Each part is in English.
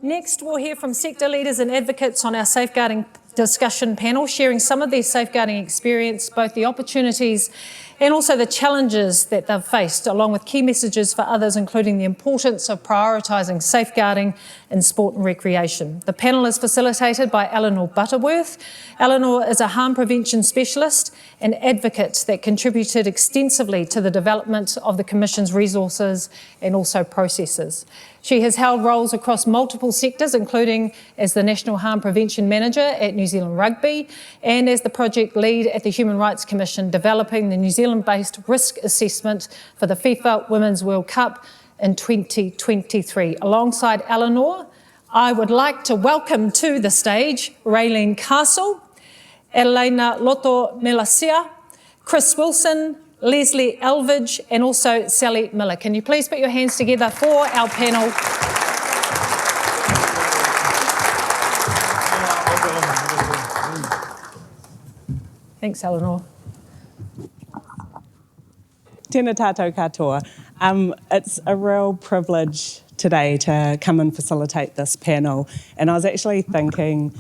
Next, we'll hear from sector leaders and advocates on our safeguarding discussion panel, sharing some of their safeguarding experience, both the opportunities and also the challenges that they've faced, along with key messages for others, including the importance of prioritising safeguarding in sport and recreation. The panel is facilitated by Eleanor Butterworth. Eleanor is a harm prevention specialist and advocate that contributed extensively to the development of the Commission's resources and also processes. She has held roles across multiple sectors, including as the National Harm Prevention Manager at New Zealand Rugby and as the project lead at the Human Rights Commission, developing the New Zealand-based risk assessment for the FIFA Women's World Cup in 2023. Alongside Eleanor, I would like to welcome to the stage Raelene Castle, Adeleina Loto-Meleisea, Chris Wilson, Lesley, Elvidge, and also Sally Miller. Can you please put your hands together for our panel? Thanks, Eleanor. Tēnā tātou katoa. It's a real privilege today to come and facilitate this panel. And I was actually thinking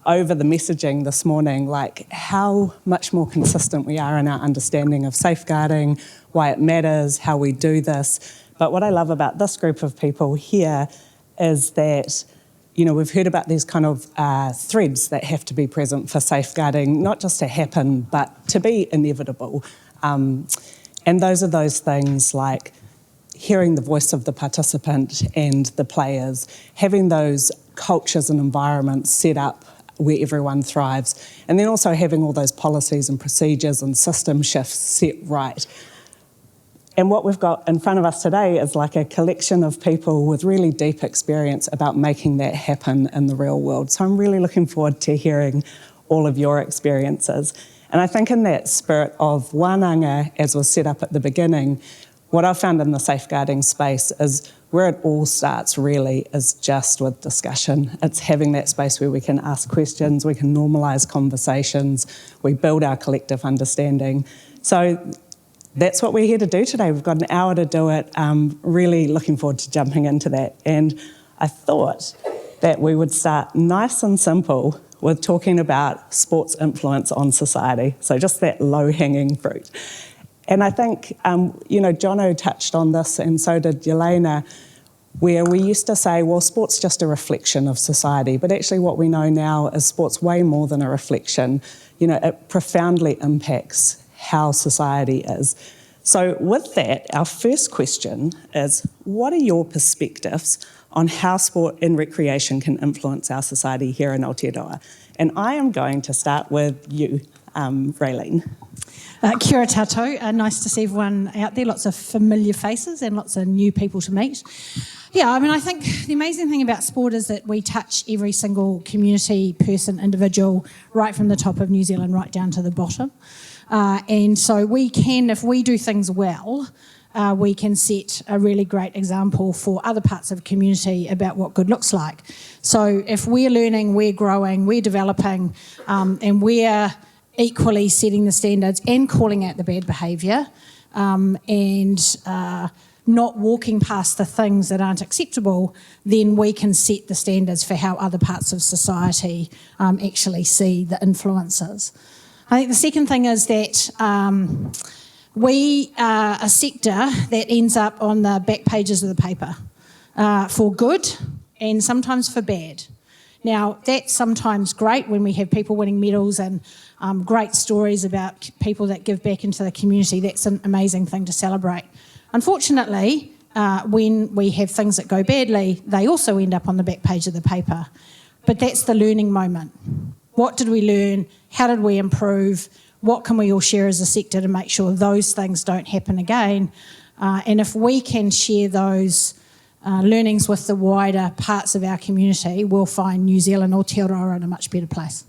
over the messaging this morning, like how much more consistent we are in our understanding of safeguarding, why it matters, how we do this. But what I love about this group of people here is that, you know, we've heard about these kind of threads that have to be present for safeguarding, not just to happen, but to be inevitable. And those are those things like hearing the voice of the participant and the players, having those cultures and environments set up where everyone thrives, and then also having all those policies and procedures and system shifts set right. And what we've got in front of us today is like a collection of people with really deep experience about making that happen in the real world. So I'm really looking forward to hearing all of your experiences. And I think in that spirit of Wānanga, as was set up at the beginning, what I've found in the safeguarding space is where it all starts really is just with discussion. It's having that space where we can ask questions, we can normalise conversations, we build our collective understanding. So that's what we're here to do today. We've got an hour to do it. Really looking forward to jumping into that. And I thought that we would start nice and simple with talking about sports influence on society. So just that low-hanging fruit. And I think, Jono touched on this, and so did Elena, where we used to say, well, sport's just a reflection of society. But actually what we know now is sport's way more than a reflection. You know, it profoundly impacts how society is. So with that, our first question is, what are your perspectives on how sport and recreation can influence our society here in Aotearoa? And I am going to start with you, Raelene. Kia ora tātou. Nice to see everyone out there. Lots of familiar faces and lots of new people to meet. Yeah, I mean, I think the amazing thing about sport is that we touch every single community, person, individual, right from the top of New Zealand right down to the bottom. And so we can, if we do things well, we can set a really great example for other parts of the community about what good looks like. So if we're learning, we're growing, we're developing, and we're equally setting the standards and calling out the bad behaviour, and not walking past the things that aren't acceptable, then we can set the standards for how other parts of society actually see the influences. I think the second thing is that we are a sector that ends up on the back pages of the paper for good and sometimes for bad. Now, that's sometimes great when we have people winning medals and great stories about people that give back into the community. That's an amazing thing to celebrate. Unfortunately, when we have things that go badly, they also end up on the back page of the paper. But that's the learning moment. What did we learn? How did we improve? What can we all share as a sector to make sure those things don't happen again? And if we can share those learnings with the wider parts of our community, we'll find New Zealand, Aotearoa, in a much better place.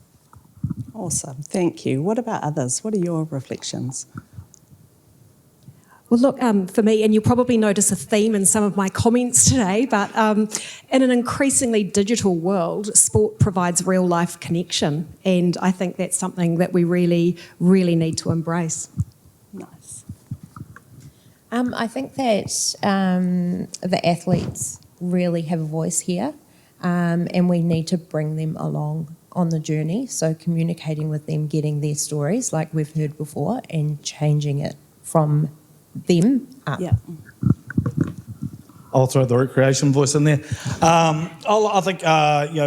Awesome, thank you. What about others? What are your reflections? Well, look, for me, and you'll probably notice a theme in some of my comments today, but in an increasingly digital world, sport provides real-life connection, and I think that's something that we really, really need to embrace. Nice. I think that the athletes really have a voice here, and we need to bring them along on the journey. So communicating with them, getting their stories like we've heard before, and changing it from them up. Yeah. I'll throw the recreation voice in there. I think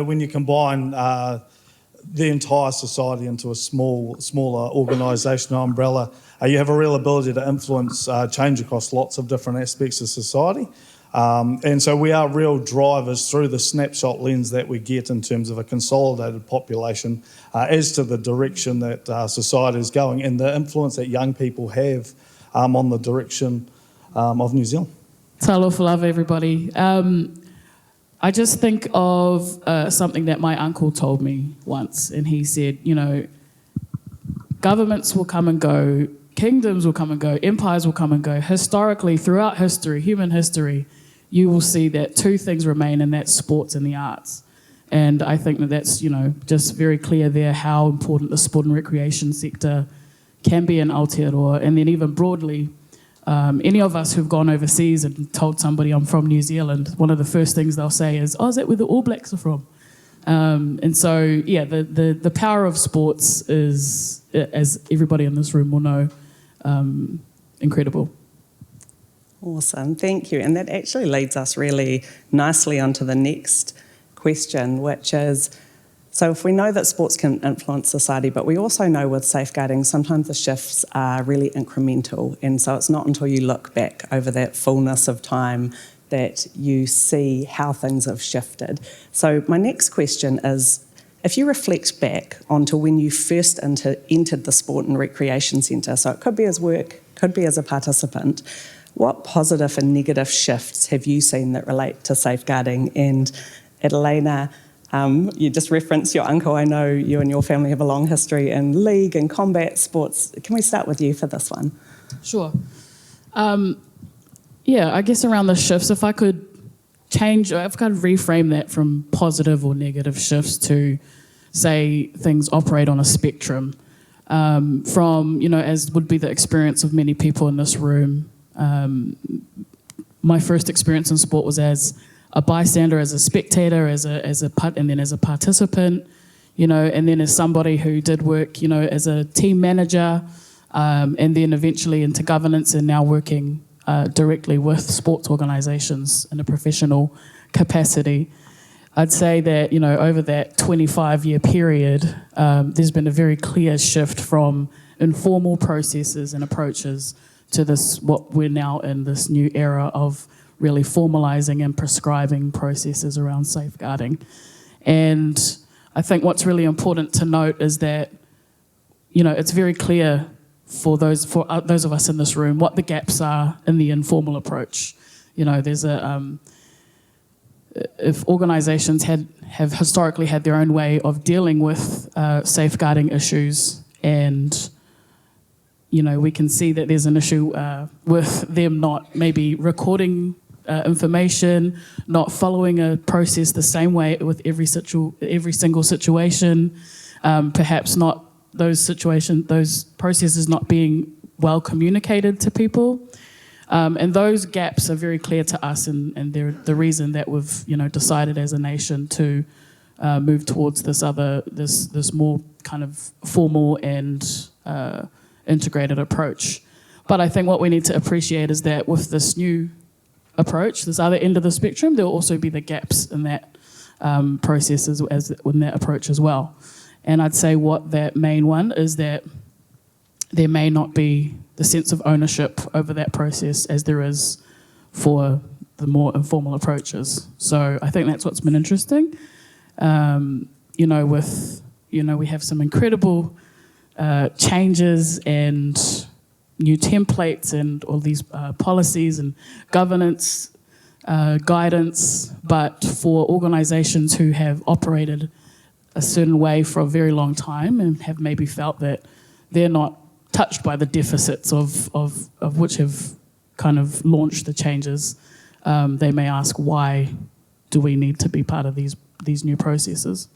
when you combine the entire society into a smaller organisational umbrella, you have a real ability to influence change across lots of different aspects of society. And so we are real drivers through the snapshot lens that we get in terms of a consolidated population as to the direction that society is going and the influence that young people have on the direction of New Zealand. Talofa lava, everybody. I just think of something that my uncle told me once, and he said, governments will come and go, kingdoms will come and go, empires will come and go. Historically, throughout history, human history, you will see that two things remain, and that's sports and the arts. And I think that that's, just very clear there how important the sport and recreation sector can be in Aotearoa. And then even broadly, any of us who've gone overseas and told somebody I'm from New Zealand, one of the first things they'll say is, is that where the All Blacks are from? And so, the power of sports is, as everybody in this room will know, incredible. Awesome, thank you. And that actually leads us really nicely onto the next question, which is, so if we know that sports can influence society, but we also know with safeguarding, sometimes the shifts are really incremental. And so it's not until you look back over that fullness of time that you see how things have shifted. So my next question is, if you reflect back onto when you first entered the Sport and Recreation Centre, so it could be as work, could be as a participant, what positive and negative shifts have you seen that relate to safeguarding? And Adeleina, you just referenced your uncle. I know you and your family have a long history in league and combat sports. Can we start with you for this one? Sure. I guess around the shifts, if I could reframe that from positive or negative shifts to, say, things operate on a spectrum, from, as would be the experience of many people in this room. My first experience in sport was as a bystander, as a spectator, and then as a participant, and then as somebody who did work, as a team manager, and then eventually into governance, and now working directly with sports organisations in a professional capacity. I'd say that, over that 25-year period, there's been a very clear shift from informal processes and approaches to what we're now in this new era of really formalising and prescribing processes around safeguarding. And I think what's really important to note is that, it's very clear for those of us in this room what the gaps are in the informal approach. There's if organisations have historically had their own way of dealing with safeguarding issues, and we can see that there's an issue with them not maybe recording information, not following a process the same way with every single situation, perhaps not those processes not being well communicated to people. And those gaps are very clear to us, and they're the reason that we've decided as a nation to move towards this more kind of formal and integrated approach. But I think what we need to appreciate is that with this new approach, this other end of the spectrum, there will also be the gaps in that process in that approach as well. And I'd say what that main one is that there may not be the sense of ownership over that process as there is for the more informal approaches. So I think that's what's been interesting. We have some incredible changes and new templates and all these policies and governance guidance, but for organisations who have operated a certain way for a very long time and have maybe felt that they're not touched by the deficits of which have kind of launched the changes, they may ask, why do we need to be part of these new processes?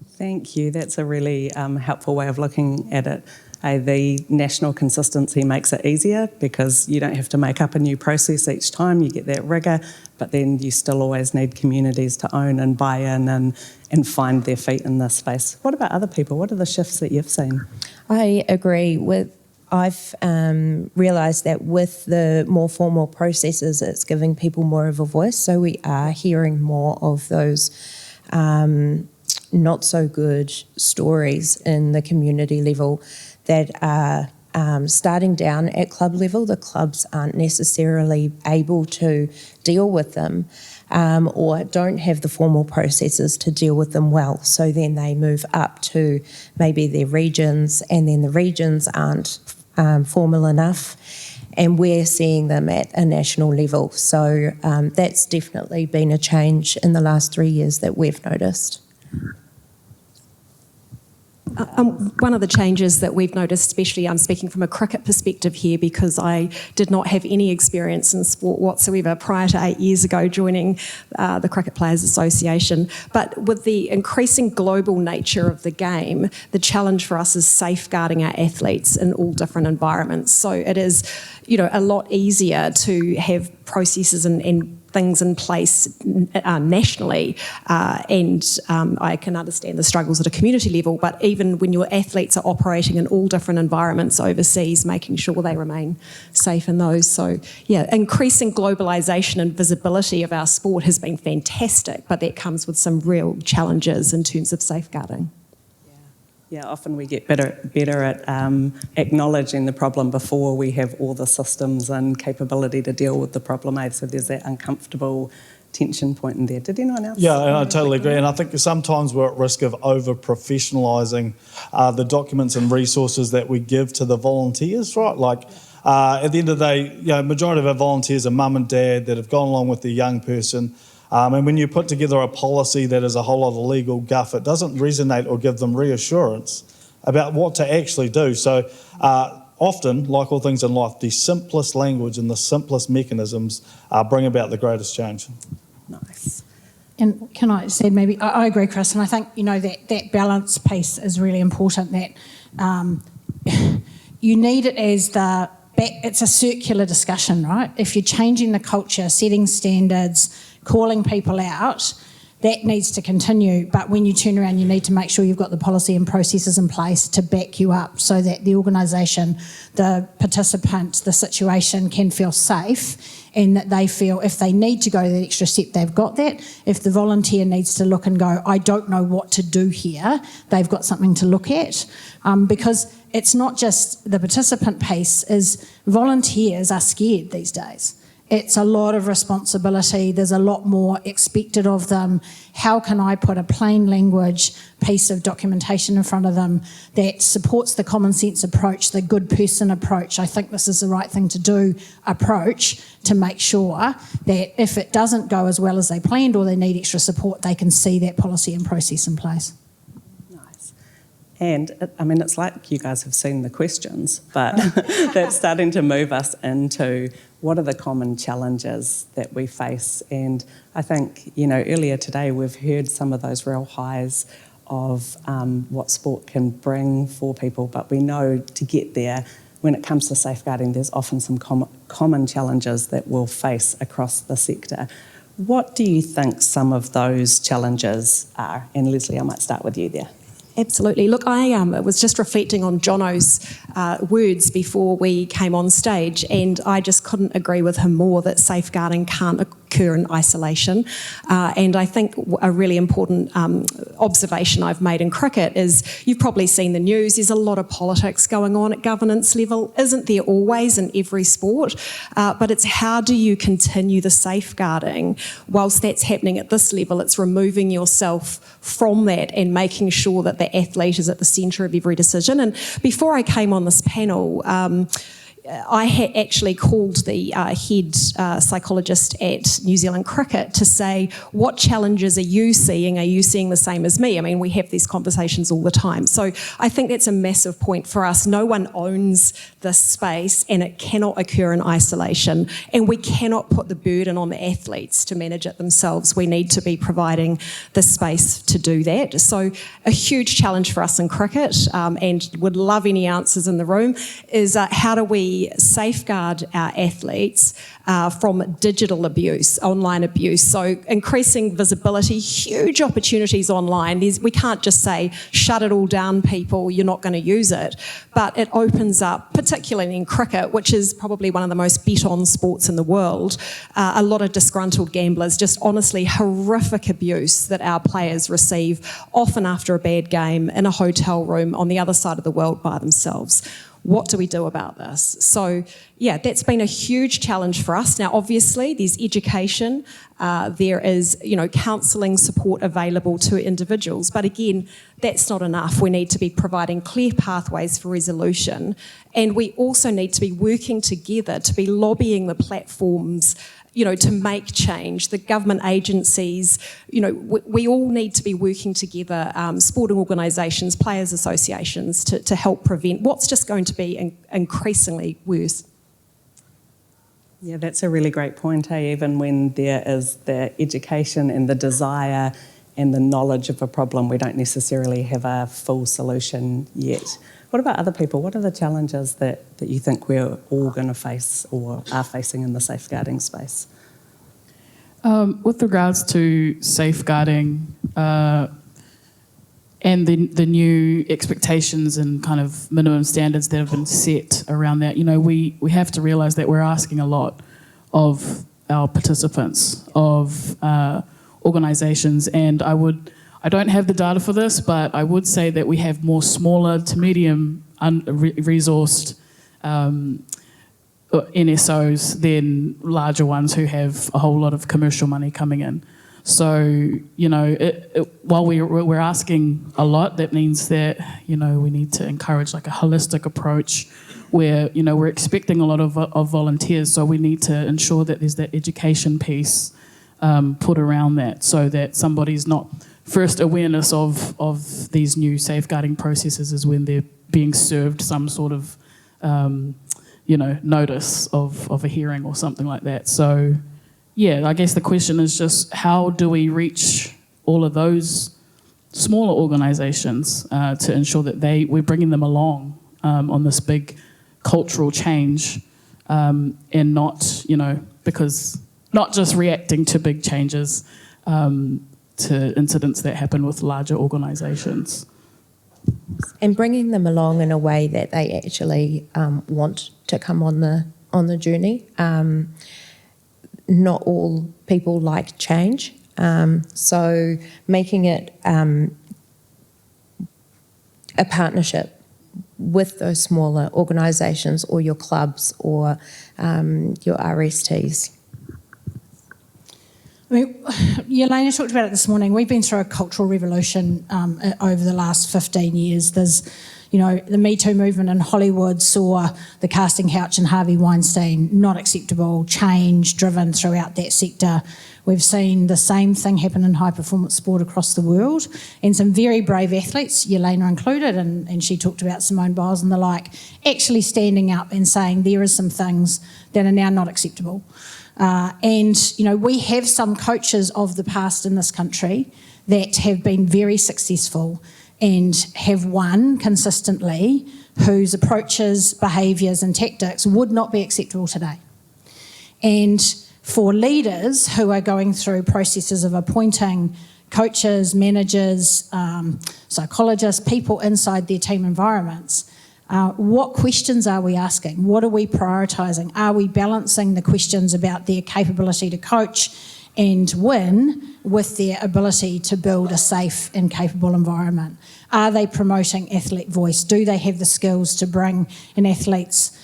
Thank you. That's a really helpful way of looking at it. The national consistency makes it easier because you don't have to make up a new process each time, you get that rigour, but then you still always need communities to own and buy in and find their feet in this space. What about other people? What are the shifts that you've seen? I agree with. I've realised that with the more formal processes, it's giving people more of a voice. So we are hearing more of those not so good stories in the community level that are starting down at club level. The clubs aren't necessarily able to deal with them or don't have the formal processes to deal with them well. So then they move up to maybe their regions, and then the regions aren't formal enough, and we're seeing them at a national level. So that's definitely been a change in the last 3 years that we've noticed. One of the changes that we've noticed, especially I'm speaking from a cricket perspective here because I did not have any experience in sport whatsoever prior to 8 years ago joining the Cricket Players Association, but with the increasing global nature of the game, the challenge for us is safeguarding our athletes in all different environments. So it is, a lot easier to have processes and things in place nationally, and I can understand the struggles at a community level, but even when your athletes are operating in all different environments overseas, making sure they remain safe in those. So yeah, increasing globalisation and visibility of our sport has been fantastic, but that comes with some real challenges in terms of safeguarding. Yeah, often we get better at acknowledging the problem before we have all the systems and capability to deal with the problem. So there's that uncomfortable tension point in there. Did anyone else? Yeah, I totally agree. And I think sometimes we're at risk of over-professionalising the documents and resources that we give to the volunteers, right? Like at the end of the day, majority of our volunteers are mum and dad that have gone along with the young person. And when you put together a policy that is a whole lot of legal guff, it doesn't resonate or give them reassurance about what to actually do. So often, like all things in life, the simplest language and the simplest mechanisms bring about the greatest change. Nice. And can I say maybe, I agree, Chris, and I think, that balance piece is really important, that you need it as it's a circular discussion, right? If you're changing the culture, setting standards, calling people out, that needs to continue. But when you turn around, you need to make sure you've got the policy and processes in place to back you up so that the organisation, the participant, the situation can feel safe, and that they feel if they need to go that extra step, they've got that. If the volunteer needs to look and go, I don't know what to do here, they've got something to look at. Because it's not just the participant piece, is volunteers are scared these days. It's a lot of responsibility. There's a lot more expected of them. How can I put a plain language piece of documentation in front of them that supports the common sense approach, the good person approach? I think this is the right thing to do approach to make sure that if it doesn't go as well as they planned or they need extra support, they can see that policy and process in place. And it's like you guys have seen the questions, but that's starting to move us into what are the common challenges that we face. And I think, earlier today we've heard some of those real highs of what sport can bring for people, but we know to get there, when it comes to safeguarding, there's often some common challenges that we'll face across the sector. What do you think some of those challenges are? And Lesley, I might start with you there. Absolutely. Look, I was just reflecting on Jono's words before we came on stage, and I just couldn't agree with him more that safeguarding can't occur in isolation. And I think a really important observation I've made in cricket is you've probably seen the news. There's a lot of politics going on at governance level. Isn't there always in every sport? But it's how do you continue the safeguarding whilst that's happening at this level? It's removing yourself from that and making sure that the athlete is at the centre of every decision. And before I came on this panel, I actually called the head psychologist at New Zealand Cricket to say, what challenges are you seeing? Are you seeing the same as me? I mean, we have these conversations all the time. So I think that's a massive point for us. No one owns this space, and it cannot occur in isolation. And we cannot put the burden on the athletes to manage it themselves. We need to be providing the space to do that. So a huge challenge for us in cricket, and would love any answers in the room, is how do we safeguard our athletes from digital abuse, online abuse. So increasing visibility, huge opportunities online. We can't just say, shut it all down, people, you're not going to use it. But it opens up, particularly in cricket, which is probably one of the most bet-on sports in the world, a lot of disgruntled gamblers, just honestly horrific abuse that our players receive, often after a bad game in a hotel room on the other side of the world by themselves. What do we do about this? So, yeah, that's been a huge challenge for us. Now, obviously, there's education, there is, counselling support available to individuals. But again, that's not enough. We need to be providing clear pathways for resolution. And we also need to be working together to be lobbying the platforms, to make change, the government agencies, we all need to be working together, sporting organisations, players' associations, to help prevent what's just going to be increasingly worse. Yeah, that's a really great point, Even when there is the education and the desire and the knowledge of a problem, we don't necessarily have a full solution yet. What about other people? What are the challenges that you think we're all going to face or are facing in the safeguarding space? With regards to safeguarding and the new expectations and kind of minimum standards that have been set around that, we have to realise that we're asking a lot of our participants, of organisations, and I don't have the data for this, but I would say that we have more smaller to medium resourced NSOs than larger ones who have a whole lot of commercial money coming in. So, while we're asking a lot, that means that, we need to encourage like a holistic approach where, we're expecting a lot of volunteers, so we need to ensure that there's that education piece put around that so that somebody's not... First awareness of these new safeguarding processes is when they're being served some sort of, notice of a hearing or something like that. So, yeah, I guess the question is just how do we reach all of those smaller organisations to ensure that we're bringing them along on this big cultural change and not, because not just reacting to big changes, to incidents that happen with larger organisations. And bringing them along in a way that they actually want to come on the journey. Not all people like change, so making it a partnership with those smaller organisations or your clubs or your RSTs. I mean, Elena talked about it this morning. We've been through a cultural revolution over the last 15 years. There's, the Me Too movement in Hollywood saw the casting couch and Harvey Weinstein not acceptable, change driven throughout that sector. We've seen the same thing happen in high-performance sport across the world, and some very brave athletes, Elena included, and she talked about Simone Biles and the like, actually standing up and saying there are some things that are now not acceptable. We have some coaches of the past in this country that have been very successful and have won consistently, whose approaches, behaviours and tactics would not be acceptable today. And for leaders who are going through processes of appointing coaches, managers, psychologists, people inside their team environments, what questions are we asking? What are we prioritising? Are we balancing the questions about their capability to coach and win with their ability to build a safe and capable environment? Are they promoting athlete voice? Do they have the skills to bring an athlete's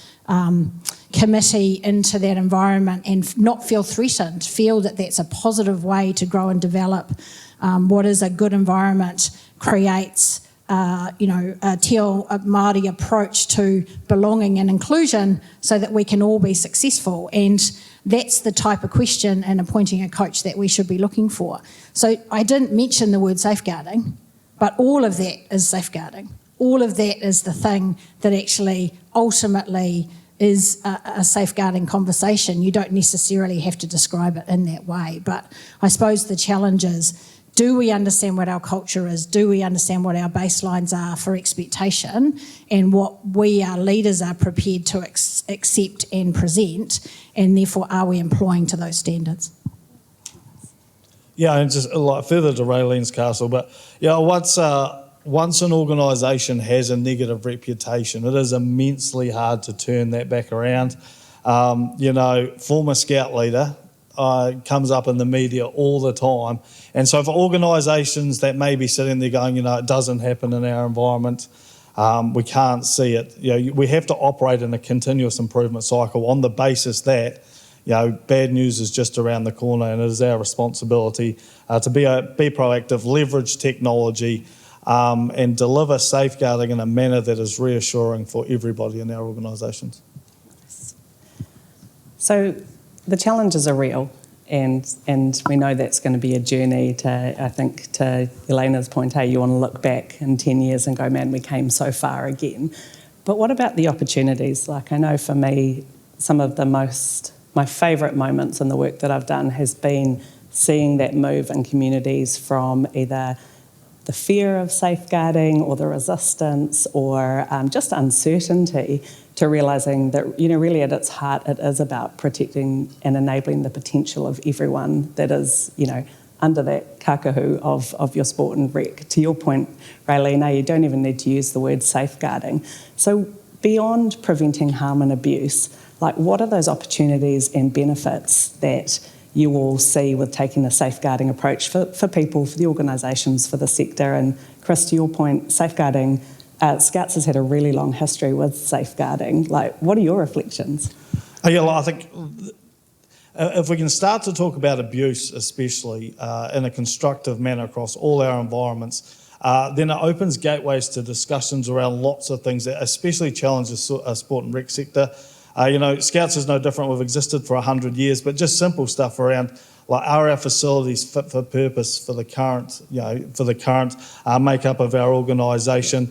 committee into that environment and not feel threatened, feel that that's a positive way to grow and develop? What is a good environment creates Te Ao Māori approach to belonging and inclusion so that we can all be successful. And that's the type of question in appointing a coach that we should be looking for. So I didn't mention the word safeguarding, but all of that is safeguarding. All of that is the thing that actually ultimately is a safeguarding conversation. You don't necessarily have to describe it in that way. But I suppose the challenge is, do we understand what our culture is? Do we understand what our baselines are for expectation and what we, our leaders, are prepared to accept and present, and therefore are we employing to those standards? Yeah, and just like further to Raelene's castle, but once an organisation has a negative reputation, it is immensely hard to turn that back around. Former Scout leader comes up in the media all the time. And so for organisations that may be sitting there going, it doesn't happen in our environment, we can't see it. We have to operate in a continuous improvement cycle on the basis that, bad news is just around the corner, and it is our responsibility to be proactive, leverage technology, and deliver safeguarding in a manner that is reassuring for everybody in our organisations. So the challenges are real, and we know that's going to be a journey to Elena's point, hey, you want to look back in 10 years and go, man, we came so far again. But what about the opportunities? Like, I know for me, some of my favourite moments in the work that I've done has been seeing that move in communities from either the fear of safeguarding or the resistance or just uncertainty to realising that, really at its heart it is about protecting and enabling the potential of everyone that is, under that kakahu of your sport and rec. To your point, Raelene, you don't even need to use the word safeguarding. So beyond preventing harm and abuse, like what are those opportunities and benefits that you will see with taking a safeguarding approach for people, for the organisations, for the sector? And Chris, to your point, safeguarding, Scouts has had a really long history with safeguarding. Like, what are your reflections? I think if we can start to talk about abuse, especially in a constructive manner across all our environments, then it opens gateways to discussions around lots of things that especially challenge the sport and rec sector. Scouts is no different. We've existed for 100 years, but just simple stuff around, like, are our facilities fit for purpose for the current, makeup of our organisation?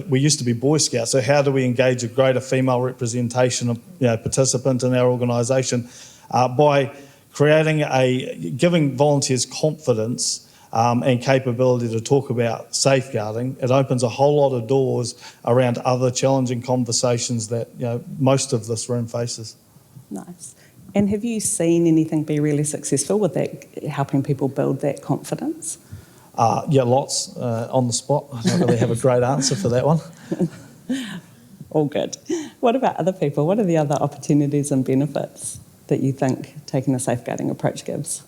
We used to be Boy Scouts, so how do we engage a greater female representation of participant in our organisation by giving volunteers confidence and capability to talk about safeguarding? It opens a whole lot of doors around other challenging conversations that most of this room faces. Nice. And have you seen anything be really successful with that, helping people build that confidence? Lots on the spot. I don't really have a great answer for that one. All good. What about other people? What are the other opportunities and benefits that you think taking a safeguarding approach gives?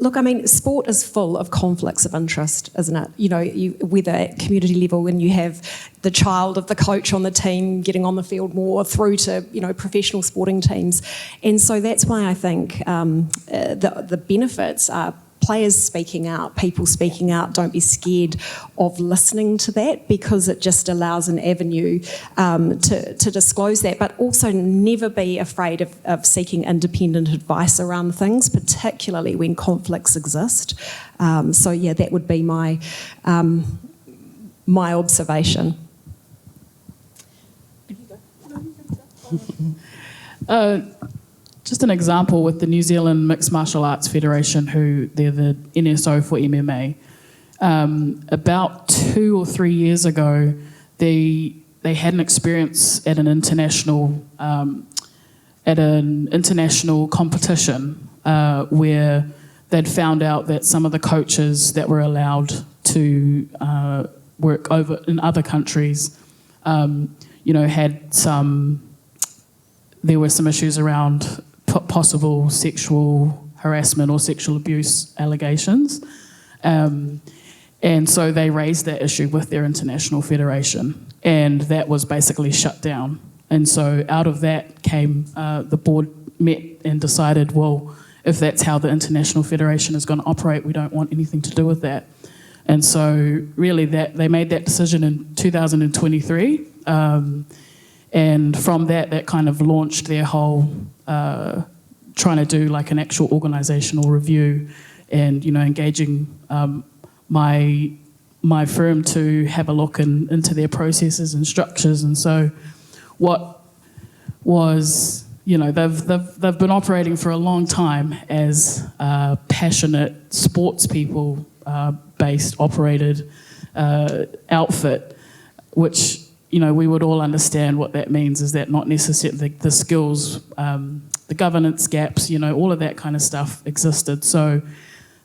Look, sport is full of conflicts of interest, isn't it? Whether at community level, when you have the child of the coach on the team getting on the field more, through to, professional sporting teams. And so that's why I think the benefits are players speaking out, people speaking out. Don't be scared of listening to that, because it just allows an avenue to disclose that, but also never be afraid of seeking independent advice around things, particularly when conflicts exist. That would be my observation. Just an example with the New Zealand Mixed Martial Arts Federation, who they're the NSO for MMA. About 2 or 3 years ago, they had an experience at an international competition where they'd found out that some of the coaches that were allowed to work over in other countries, there were some issues around possible sexual harassment or sexual abuse allegations. And so they raised that issue with their international federation, and that was basically shut down. And so out of that came, the board met and decided, well, if that's how the international federation is going to operate, we don't want anything to do with that. And so really they made that decision in 2023. And from that kind of launched their whole trying to do like an actual organisational review and, engaging my firm to have a look into their processes and structures. And so what was, they've been operating for a long time as passionate sports people based, operated outfit, which, we would all understand what that means. Is that not necessarily the skills, the governance gaps, all of that kind of stuff existed. So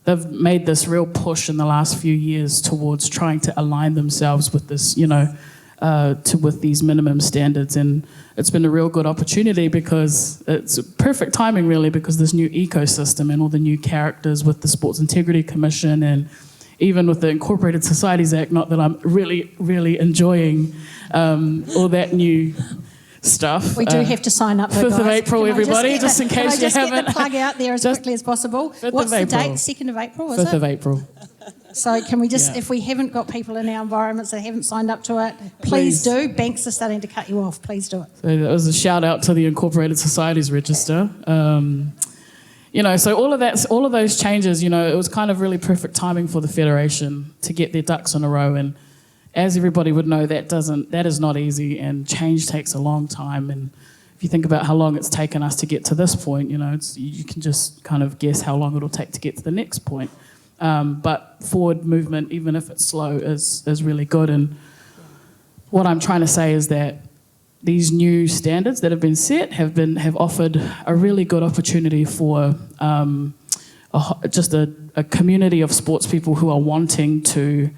they've made this real push in the last few years towards trying to align themselves with this, with these minimum standards. And it's been a real good opportunity because it's perfect timing really, because this new ecosystem and all the new characters with the Sports Integrity Commission and even with the Incorporated Societies Act, not that I'm really, really enjoying all that new stuff. We do have to sign up, 5th of April, everybody, just in case you haven't. Get the plug out there as quickly as possible. What's the date? 2nd of April, is it? 5th of April. So can we just, if we haven't got people in our environments that haven't signed up to it, please do. Banks are starting to cut you off. Please do it. So that was a shout out to the Incorporated Societies Register. So all of those changes, it was kind of really perfect timing for the Federation to get their ducks in a row. And as everybody would know, that is not easy, and change takes a long time. And if you think about how long it's taken us to get to this point, you can just kind of guess how long it'll take to get to the next point. But forward movement, even if it's slow, is really good. And what I'm trying to say is that these new standards that have been set have offered a really good opportunity for just a community of sports people who are wanting to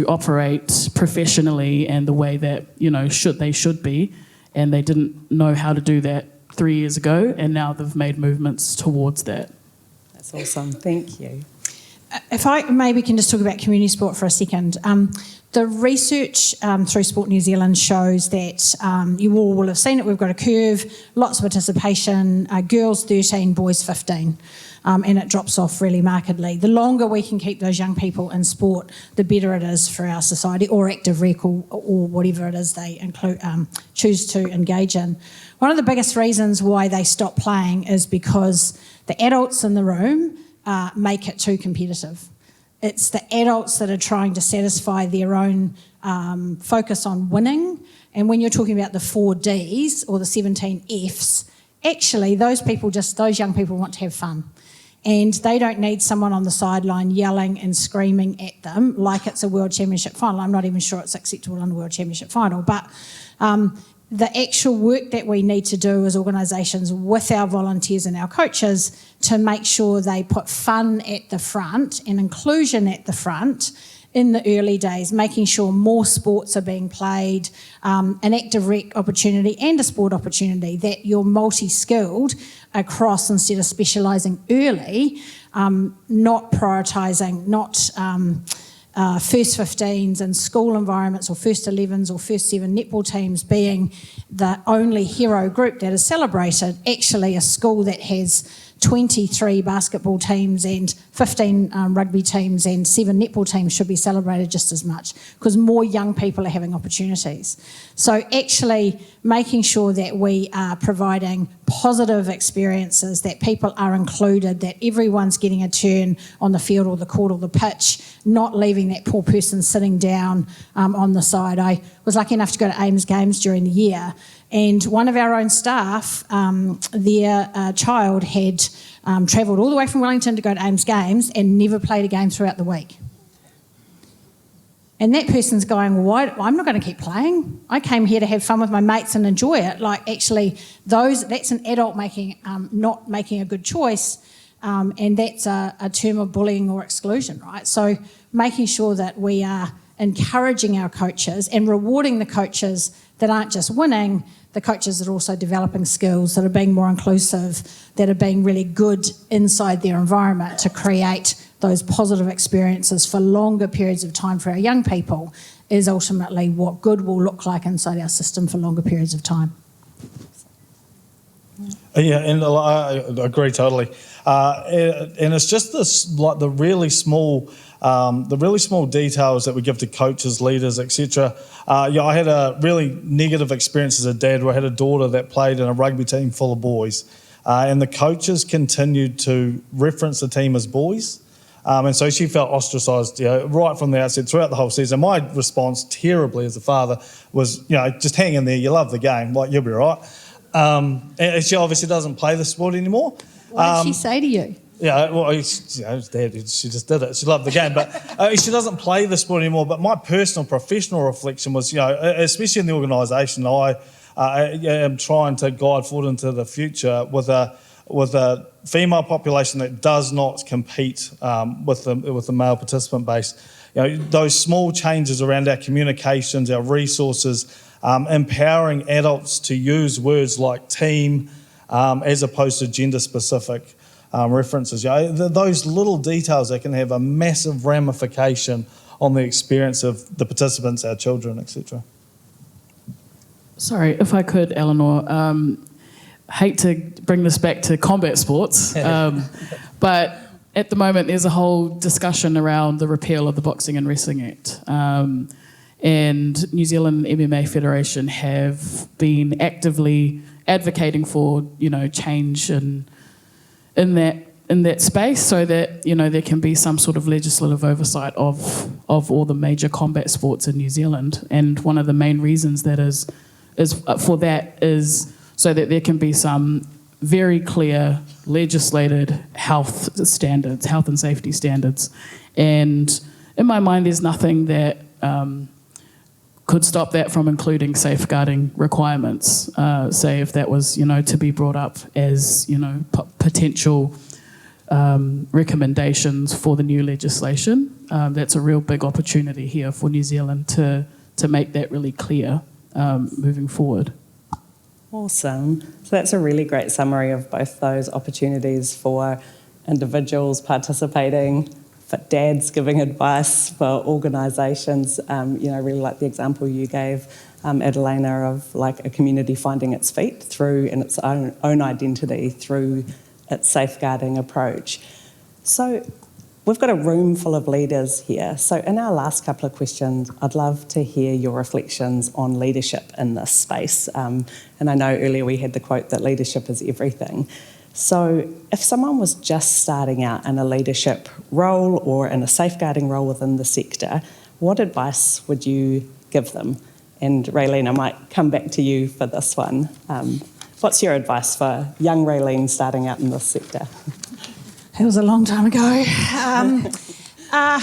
operate professionally and the way that they should be, and they didn't know how to do that 3 years ago, and now they've made movements towards that. That's awesome. Thank you. If I maybe can just talk about community sport for a second. The research through Sport New Zealand shows that you all will have seen it. We've got a curve, lots of participation, girls 13, boys 15, and it drops off really markedly. The longer we can keep those young people in sport, the better it is for our society, or active rec, or whatever it is they choose to engage in. One of the biggest reasons why they stop playing is because the adults in the room make it too competitive. It's the adults that are trying to satisfy their own focus on winning. And when you're talking about the 4 Ds or the 17 Fs, actually those young people want to have fun. And they don't need someone on the sideline yelling and screaming at them like it's a World Championship final. I'm not even sure it's acceptable in a World Championship final. But the actual work that we need to do as organisations with our volunteers and our coaches to make sure they put fun at the front and inclusion at the front in the early days, making sure more sports are being played, an active rec opportunity and a sport opportunity, that you're multi-skilled across instead of specialising early, not prioritising, not first 15s in school environments or first 11s or first 7 netball teams being the only hero group that is celebrated. Actually, a school that has 23 basketball teams and 15 rugby teams and 7 netball teams should be celebrated just as much, because more young people are having opportunities. So actually making sure that we are providing positive experiences, that people are included, that everyone's getting a turn on the field or the court or the pitch, not leaving that poor person sitting down on the side. I was lucky enough to go to Ames Games during the year, and one of our own staff, their child had travelled all the way from Wellington to go to Ames Games and never played a game throughout the week. And that person's going, well, I'm not going to keep playing. I came here to have fun with my mates and enjoy it. Like, actually, that's an adult not making a good choice, and that's a term of bullying or exclusion, right? So making sure that we are encouraging our coaches and rewarding the coaches that aren't just winning, the coaches that are also developing skills, that are being more inclusive, that are being really good inside their environment to create those positive experiences for longer periods of time for our young people, is ultimately what good will look like inside our system for longer periods of time. Yeah, and I agree totally. And it's just this, like the really small details that we give to coaches, leaders, etc. I had a really negative experience as a dad where I had a daughter that played in a rugby team full of boys, and the coaches continued to reference the team as boys. And so she felt ostracised, right from the outset throughout the whole season. My response, terribly as a father, was, just hang in there. You love the game, like you'll be right. And she obviously doesn't play the sport anymore. What did she say to you? Yeah, well, it's Dad. She just did it. She loved the game, but she doesn't play the sport anymore. But my personal, professional reflection was, especially in the organisation, I am trying to guide forward into the future with a female population that does not compete with the male participant base. Those small changes around our communications, our resources, empowering adults to use words like team as opposed to gender-specific references. Those little details that can have a massive ramification on the experience of the participants, our children, etc. Sorry, if I could, Eleanor, hate to bring this back to combat sports, but at the moment there's a whole discussion around the repeal of the Boxing and Wrestling Act. And New Zealand MMA Federation have been actively advocating for, change in that space, so that there can be some sort of legislative oversight of all the major combat sports in New Zealand. And one of the main reasons that is so that there can be some very clear legislated health and safety standards. And in my mind, there's nothing that could stop that from including safeguarding requirements, say if that was, to be brought up as, potential recommendations for the new legislation. That's a real big opportunity here for New Zealand to make that really clear moving forward. Awesome. So that's a really great summary of both those opportunities for individuals participating, for dads giving advice, for organisations. Really like the example you gave, Adeleina, of like a community finding its feet through and its own identity through its safeguarding approach. So we've got a room full of leaders here. So in our last couple of questions, I'd love to hear your reflections on leadership in this space. And I know earlier we had the quote that leadership is everything. So if someone was just starting out in a leadership role or in a safeguarding role within the sector, what advice would you give them? And Raelene, I might come back to you for this one. What's your advice for young Raelene starting out in this sector? It was a long time ago. I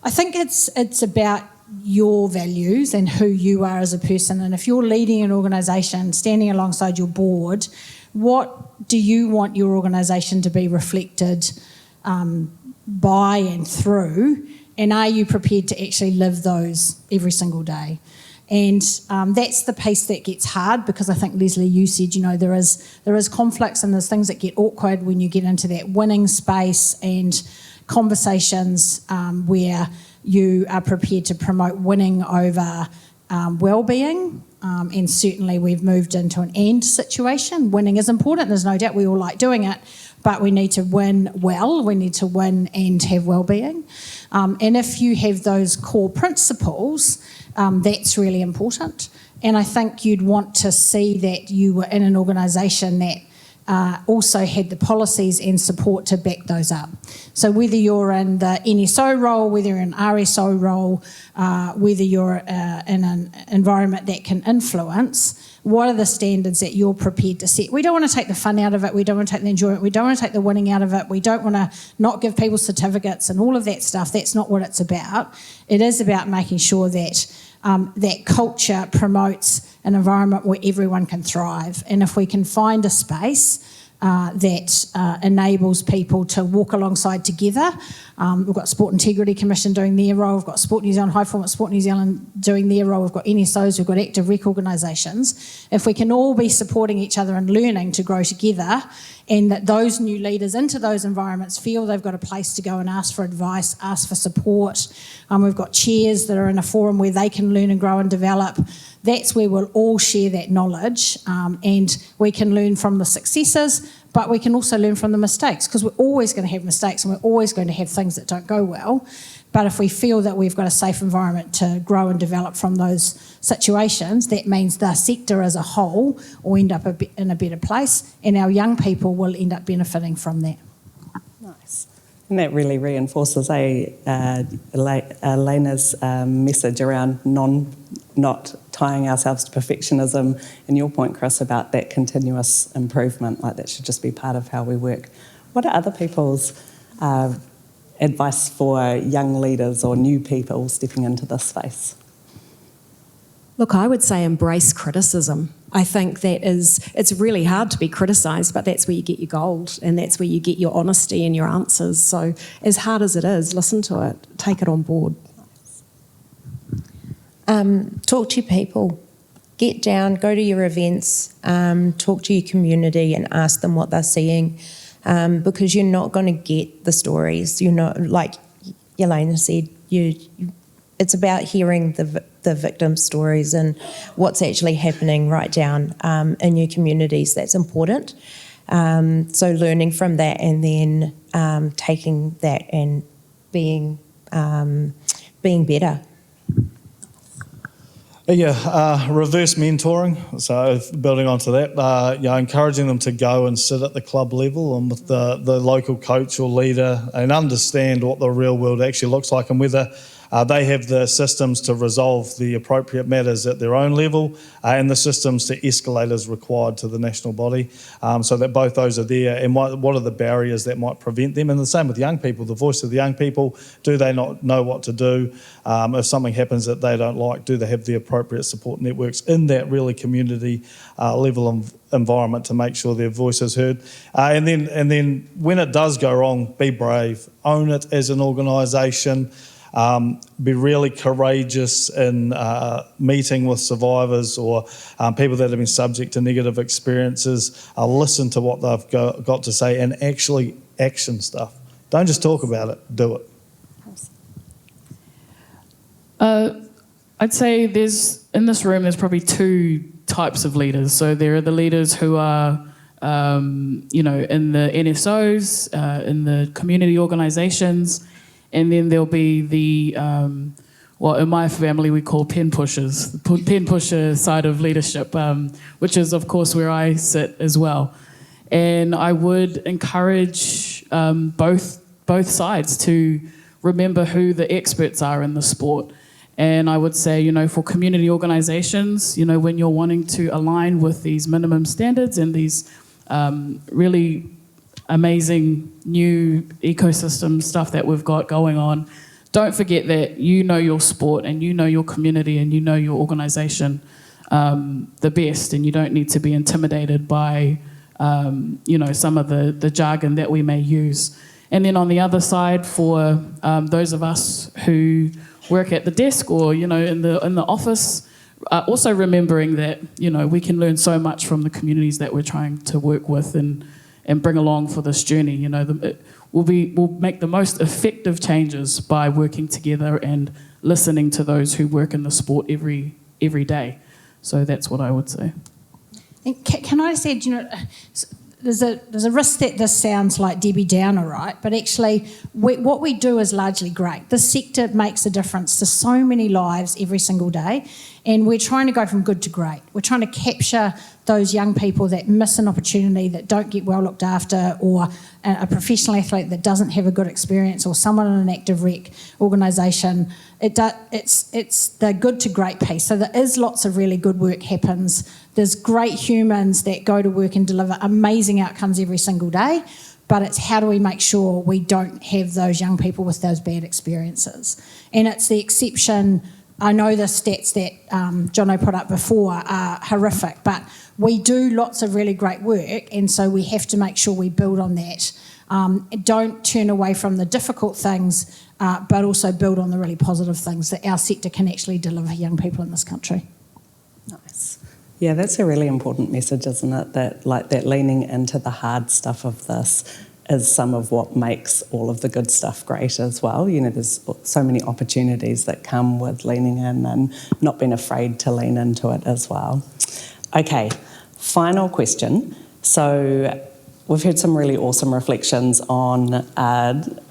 think it's about your values and who you are as a person. And if you're leading an organisation, standing alongside your board, what do you want your organisation to be reflected by and through? And are you prepared to actually live those every single day? And that's the piece that gets hard, because I think, Lesley, you said, there is conflicts and there's things that get awkward when you get into that winning space and conversations where you are prepared to promote winning over well-being. And certainly we've moved into an and situation. Winning is important, there's no doubt, we all like doing it, but we need to win well, we need to win and have well-being. And if you have those core principles, that's really important. And I think you'd want to see that you were in an organisation that also had the policies and support to back those up. So whether you're in the NSO role, whether you're in an RSO role, whether you're in an environment that can influence, what are the standards that you're prepared to set? We don't want to take the fun out of it, we don't want to take the enjoyment, we don't want to take the winning out of it, we don't want to not give people certificates and all of that stuff. That's not what it's about. It is about making sure that that culture promotes an environment where everyone can thrive. And if we can find a space that enables people to walk alongside together We've got Sport Integrity Commission doing their role. We've got Sport New Zealand, High Performance Sport New Zealand doing their role. We've got NSOs, we've got active rec organisations. If we can all be supporting each other and learning to grow together, and that those new leaders into those environments feel they've got a place to go and ask for advice, ask for support. We've got chairs that are in a forum where they can learn and grow and develop. That's where we'll all share that knowledge, and we can learn from the successes, but we can also learn from the mistakes, because we're always going to have mistakes and we're always going to have things that don't go well. But if we feel that we've got a safe environment to grow and develop from those situations, that means the sector as a whole will end up in a better place, and our young people will end up benefiting from that. Nice. And that really reinforces Elena's message around not tying ourselves to perfectionism, and your point, Chris, about that continuous improvement, like that should just be part of how we work. What are other people's advice for young leaders or new people stepping into this space? Look, I would say embrace criticism. I think it's really hard to be criticised, but that's where you get your gold, and that's where you get your honesty and your answers. So as hard as it is, listen to it, take it on board. Talk to your people. Get down, go to your events, talk to your community and ask them what they're seeing, because you're not going to get the stories. You're not, like Eleanor said, it's about hearing the victim stories and what's actually happening right down in your communities. That's important. So learning from that, and then taking that and being better. Reverse mentoring. So building onto that, encouraging them to go and sit at the club level and with the local coach or leader and understand what the real world actually looks like, and whether they have the systems to resolve the appropriate matters at their own level, and the systems to escalate as required to the national body, so that both those are there, and what are the barriers that might prevent them. And the same with young people, the voice of the young people. Do they not know what to do? If something happens that they don't like, do they have the appropriate support networks in that really community level environment to make sure their voice is heard? And then when it does go wrong, be brave, own it as an organisation. Be really courageous in meeting with survivors or people that have been subject to negative experiences. Listen to what they've got to say and actually action stuff. Don't just talk about it, do it. I'd say in this room there's probably two types of leaders. So there are the leaders who are in the NSOs, in the community organisations. And then there'll be the, in my family we call pen pushers, the pen pusher side of leadership, which is of course where I sit as well. And I would encourage both sides to remember who the experts are in the sport. And I would say, for community organisations, when you're wanting to align with these minimum standards and these really amazing new ecosystem stuff that we've got going on, don't forget that your sport and your community and your organisation the best, and you don't need to be intimidated by some of the jargon that we may use. And then on the other side, for those of us who work at the desk or in the office, also remembering that we can learn so much from the communities that we're trying to work with and bring along for this journey. We'll make the most effective changes by working together and listening to those who work in the sport every day. So that's what I would say. And can I say, there's a risk that this sounds like Debbie Downer, right? But actually, what we do is largely great. This sector makes a difference to so many lives every single day, and we're trying to go from good to great. We're trying to capture those young people that miss an opportunity, that don't get well looked after, or a professional athlete that doesn't have a good experience, or someone in an active rec organisation. It's the good to great piece. So there is lots of really good work happens. There's great humans that go to work and deliver amazing outcomes every single day, but it's how do we make sure we don't have those young people with those bad experiences. And it's the exception. I know the stats that Jono put up before are horrific, but we do lots of really great work, and so we have to make sure we build on that. Don't turn away from the difficult things, but also build on the really positive things that our sector can actually deliver for young people in this country. Nice. Yeah, that's a really important message, isn't it? That leaning into the hard stuff of this is some of what makes all of the good stuff great as well. You know, there's so many opportunities that come with leaning in and not being afraid to lean into it as well. Okay, final question. So we've heard some really awesome reflections on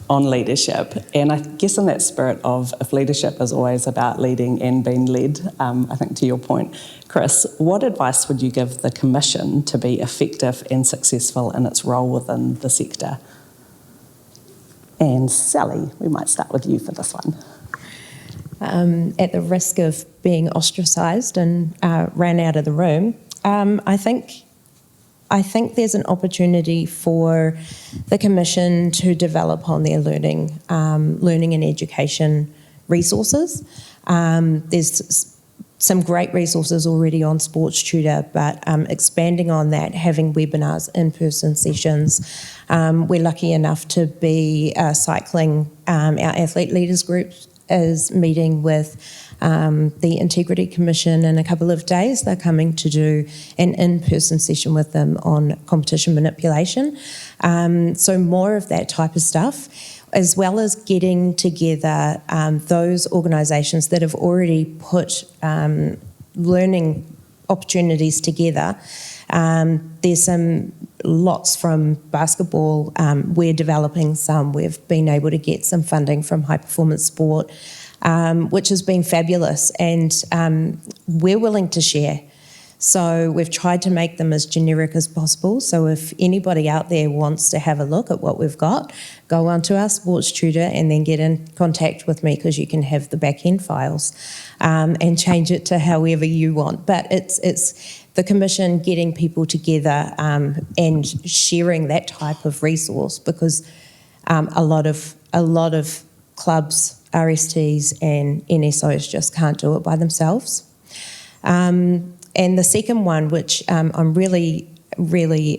leadership, and I guess in that spirit of if leadership is always about leading and being led, I think to your point, Chris, what advice would you give the Commission to be effective and successful in its role within the sector? And Sally, we might start with you for this one. At the risk of being ostracised and ran out of the room, I think there's an opportunity for the Commission to develop on their learning and education resources. There's some great resources already on Sports Tutor, but expanding on that, having webinars, in-person sessions. We're lucky enough to be cycling our athlete leaders group is meeting with the Integrity Commission in a couple of days. They're coming to do an in-person session with them on competition manipulation. So more of that type of stuff, as well as getting together those organisations that have already put learning opportunities together. There's lots from basketball. We're developing some. We've been able to get some funding from High Performance Sport, which has been fabulous, and we're willing to share. So we've tried to make them as generic as possible. So if anybody out there wants to have a look at what we've got, go onto our Sports Tutor and then get in contact with me, because you can have the back end files and change it to however you want. But it's the Commission getting people together and sharing that type of resource, because a lot of clubs, RSTs and NSOs just can't do it by themselves. And the second one, which I'm really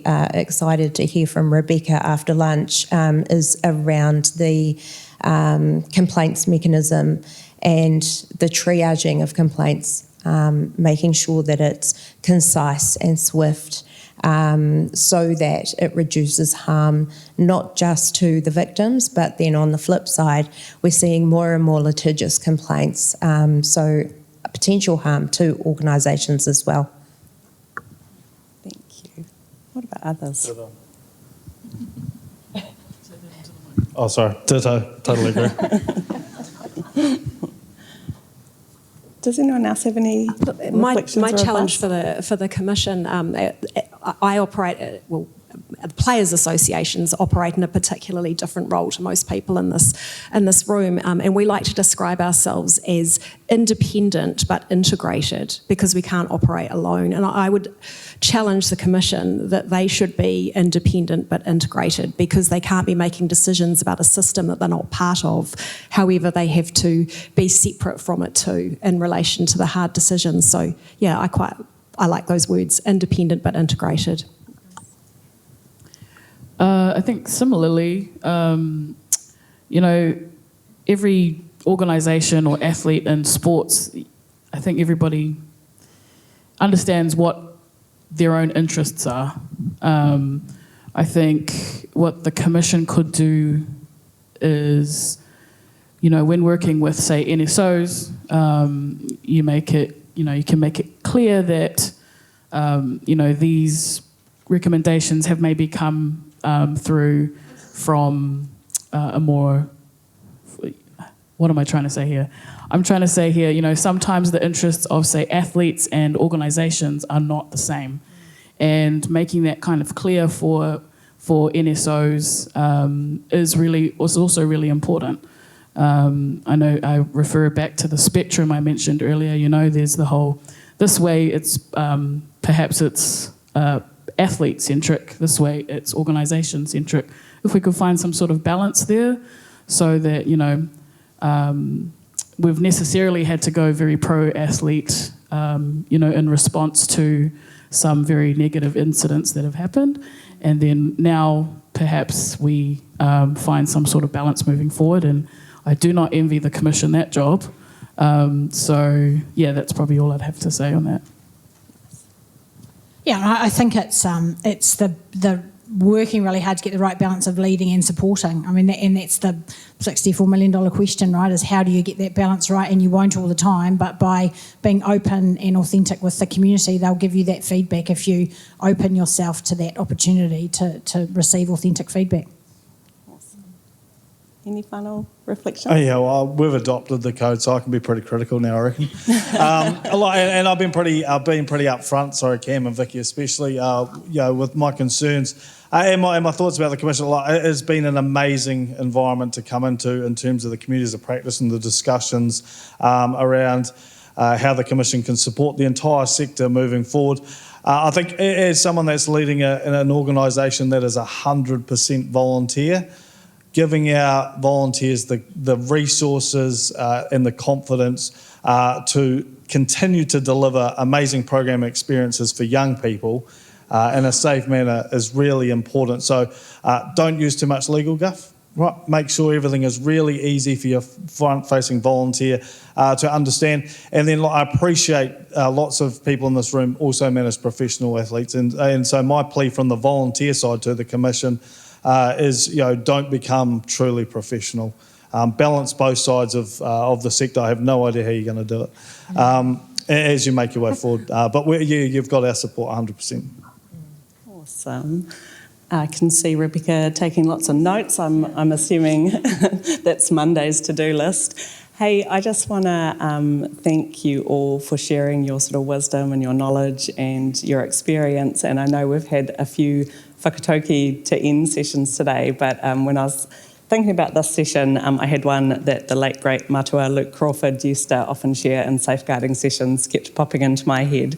excited to hear from Rebecca after lunch, is around the complaints mechanism and the triaging of complaints, making sure that it's concise and swift, so that it reduces harm not just to the victims, but then on the flip side, we're seeing more and more litigious complaints, so potential harm to organisations as well. Thank you. What about others? Oh, sorry. Ditto. Totally agree. Does anyone else have any reflections? My or challenge advice? for the Commission, I operate the Players Associations operate in a particularly different role to most people in this room, and we like to describe ourselves as independent but integrated, because we can't operate alone. And I would challenge the Commission that they should be independent but integrated, because they can't be making decisions about a system that they're not part of. However, they have to be separate from it too in relation to the hard decisions. So yeah, I like those words, independent but integrated. I think similarly, every organisation or athlete in sports, I think everybody understands what their own interests are. I think what the Commission could do is, when working with, say, NSOs, you can make it clear that, these recommendations have maybe come through from a more, what am I trying to say here? I'm trying to say here, sometimes the interests of, say, athletes and organisations are not the same. And making that kind of clear for NSOs is also really important. I know I refer back to the spectrum I mentioned earlier, there's the whole, this way it's, perhaps it's athlete-centric, this way it's organisation-centric. If we could find some sort of balance there, so that, we've necessarily had to go very pro-athlete, in response to some very negative incidents that have happened, and then now perhaps we find some sort of balance moving forward. And I do not envy the Commission that job. So, yeah, that's probably all I'd have to say on that. Yeah, I think it's the working really hard to get the right balance of leading and supporting. I mean, and that's the $64 million question, right, is how do you get that balance right? And you won't all the time, but by being open and authentic with the community, they'll give you that feedback if you open yourself to that opportunity to receive authentic feedback. Awesome. Any final reflections? Oh yeah, well, we've adopted the code, so I can be pretty critical now, I reckon. And I've been pretty upfront. Sorry, Cam and Vicky, especially, with my concerns and my thoughts about the Commission. It has been an amazing environment to come into in terms of the communities of practice and the discussions around how the Commission can support the entire sector moving forward. I think as someone that's leading an organisation that is 100% volunteer, giving our volunteers the resources and the confidence to continue to deliver amazing program experiences for young people in a safe manner is really important. So don't use too much legal guff. Right? Make sure everything is really easy for your front-facing volunteer to understand. And then I appreciate lots of people in this room also manage professional athletes. And so my plea from the volunteer side to the Commission is, don't become truly professional. Balance both sides of the sector. I have no idea how you're going to do it as you make your way forward. But you've got our support 100%. Awesome. I can see Rebecca taking lots of notes. I'm assuming that's Monday's to-do list. Hey, I just want to thank you all for sharing your sort of wisdom and your knowledge and your experience. And I know we've had a few whakatauki to end sessions today, but when I was thinking about this session, I had one that the late great matua Luke Crawford used to often share in safeguarding sessions, kept popping into my head,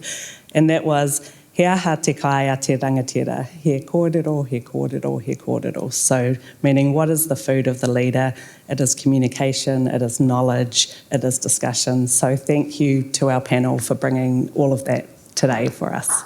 and that was, he aha te kai a te rangatira, he kōrero, he kōrero, he kōrero. So meaning, what is the food of the leader? It is communication, it is knowledge, it is discussion. So thank you to our panel for bringing all of that today for us.